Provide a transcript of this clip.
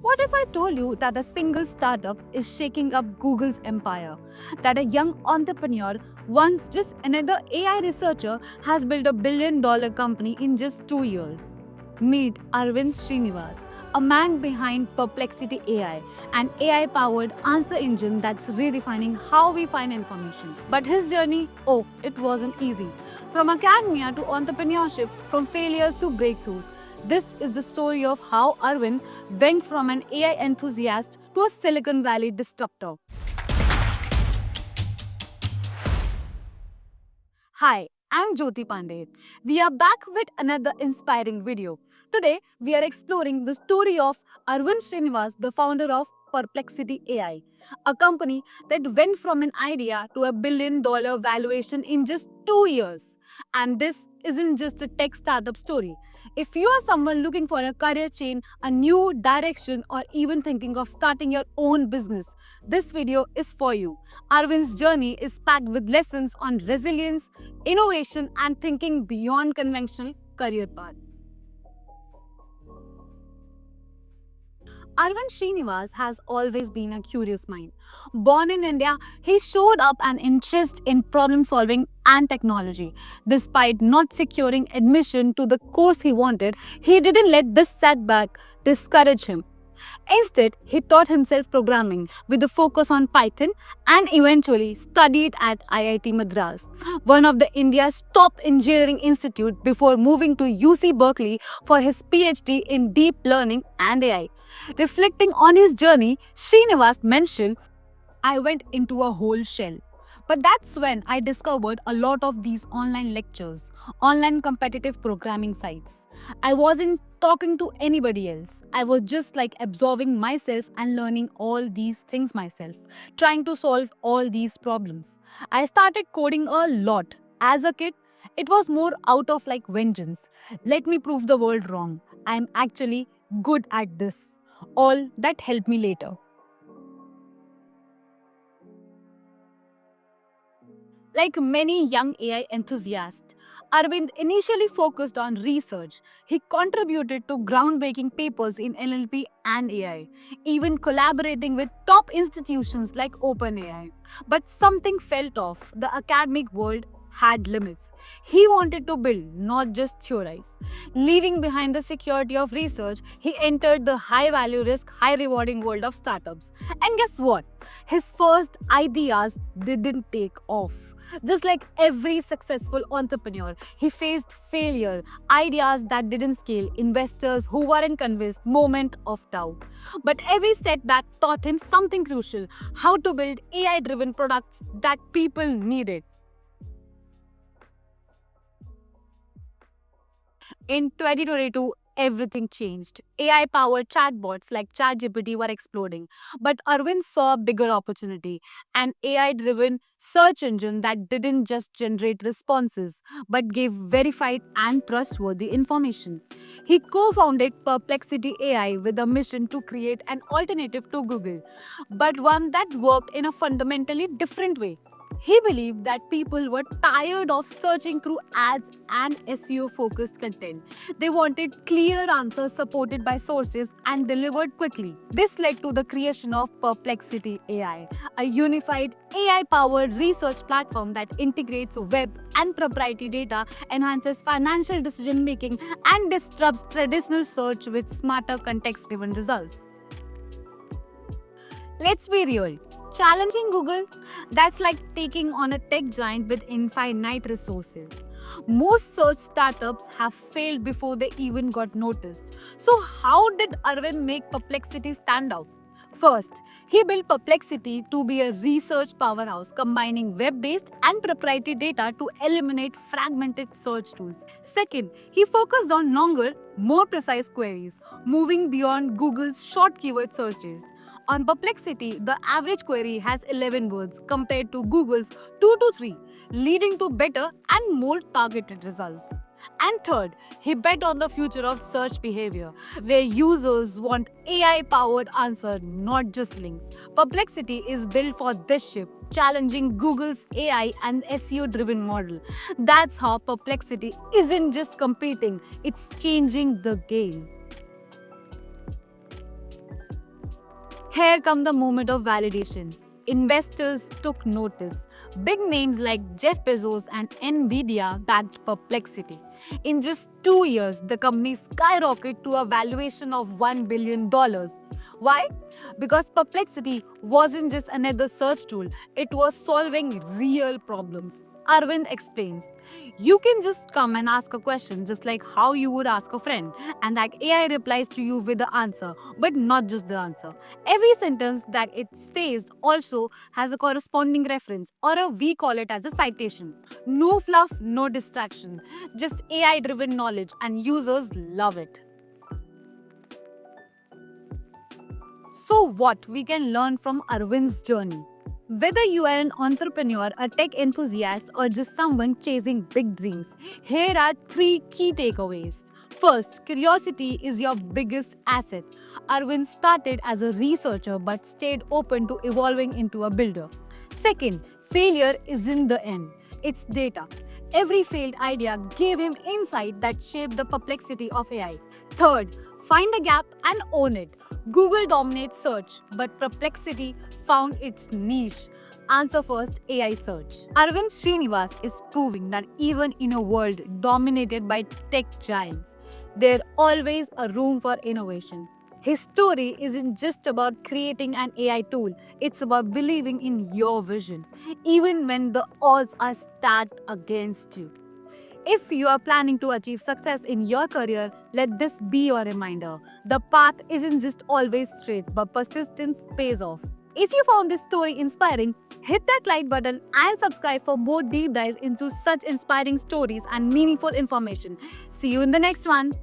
What if I told you that a single startup is shaking up Google's empire? That a young entrepreneur, once just another AI researcher, has built $1 billion company in just 2 years? Meet Arvind Srinivas, a man behind Perplexity AI, an AI powered answer engine that's redefining how we find information. But his journey, oh, it wasn't easy. From academia to entrepreneurship, from failures to breakthroughs. This is the story of how Arvind went from an AI enthusiast to a Silicon Valley disruptor. Hi, I'm Jyoti Pandey. We are back with another inspiring video. Today, we are exploring the story of Arvind Srinivas, the founder of Perplexity AI, a company that went from an idea to $1 billion valuation in just 2 years. And this isn't just a tech startup story. If you are someone looking for a career change, a new direction, or even thinking of starting your own business, this video is for you. Arvind's journey is packed with lessons on resilience, innovation, and thinking beyond conventional career paths. Arvind Srinivas has always been a curious mind. Born in India, he showed up an interest in problem solving and technology. Despite not securing admission to the course he wanted, he didn't let this setback discourage him. Instead, he taught himself programming with a focus on Python and eventually studied at IIT Madras, one of the India's top engineering institute, before moving to UC Berkeley for his PhD in deep learning and AI. Reflecting on his journey, Srinivas mentioned, I went into a whole shell. But that's when I discovered a lot of these online lectures, online competitive programming sites. I wasn't talking to anybody else. I was just like absorbing myself and learning all these things myself, trying to solve all these problems. I started coding a lot. As a kid, it was more out of like vengeance. Let me prove the world wrong. I'm actually good at this. All that helped me later. Like many young AI enthusiasts, Arvind initially focused on research. He contributed to groundbreaking papers in NLP and AI, even collaborating with top institutions like OpenAI. But something felt off. The academic world had limits. He wanted to build, not just theorize. Leaving behind the security of research, he entered the high value risk, high rewarding world of startups. And guess what? His first ideas didn't take off. Just like every successful entrepreneur, he faced failure, ideas that didn't scale, investors who weren't convinced, moment of doubt. But every setback taught him something crucial: how to build AI driven products that people needed. In 2022, everything changed. AI powered chatbots like ChatGPT were exploding. But Arvind saw a bigger opportunity: an AI driven search engine that didn't just generate responses but gave verified and trustworthy information. He co founded Perplexity AI with a mission to create an alternative to Google, but one that worked in a fundamentally different way. He believed that people were tired of searching through ads and SEO focused content. They wanted clear answers supported by sources and delivered quickly. This led to the creation of Perplexity AI, a unified AI powered research platform that integrates web and proprietary data, enhances financial decision making, and disrupts traditional search with smarter context driven results. Let's be real. Challenging Google, that's like taking on a tech giant with infinite resources. Most search startups have failed before they even got noticed. So, how did Arvind make Perplexity stand out? First, he built Perplexity to be a research powerhouse, combining web based and proprietary data to eliminate fragmented search tools. Second, he focused on longer, more precise queries, moving beyond Google's short keyword searches. On Perplexity, the average query has 11 words compared to Google's 2 to 3, leading to better and more targeted results. And third, he bet on the future of search behavior, where users want AI powered answer, not just links. Perplexity is built for this shift, challenging Google's AI and SEO driven model. That's how Perplexity isn't just competing, it's changing the game. Here come the moment of validation. Investors took notice. Big names like Jeff Bezos and Nvidia backed Perplexity. In just 2 years, the company skyrocketed to a valuation of $1 billion. Why? Because Perplexity wasn't just another search tool, it was solving real problems. Arvind explains, you can just come and ask a question just like how you would ask a friend, and that AI replies to you with the answer, but not just the answer. Every sentence that it says also has a corresponding reference, or we call it as a citation. No fluff, no distraction, just AI driven knowledge, and users love it. So, what we can learn from Arvind's journey? Whether you are an entrepreneur, a tech enthusiast, or just someone chasing big dreams, here are three key takeaways. First, curiosity is your biggest asset. Arvind started as a researcher but stayed open to evolving into a builder. Second, failure isn't the end, it's data. Every failed idea gave him insight that shaped the perplexity of AI. Third, find a gap and own it. Google dominates search, but Perplexity found its niche. Answer first AI search. Arvind Srinivas is proving that even in a world dominated by tech giants, there's always a room for innovation. His story isn't just about creating an AI tool, it's about believing in your vision, even when the odds are stacked against you. If you are planning to achieve success in your career, let this be your reminder. The path isn't just always straight, but persistence pays off. If you found this story inspiring, hit that like button and subscribe for more deep dives into such inspiring stories and meaningful information. See you in the next one.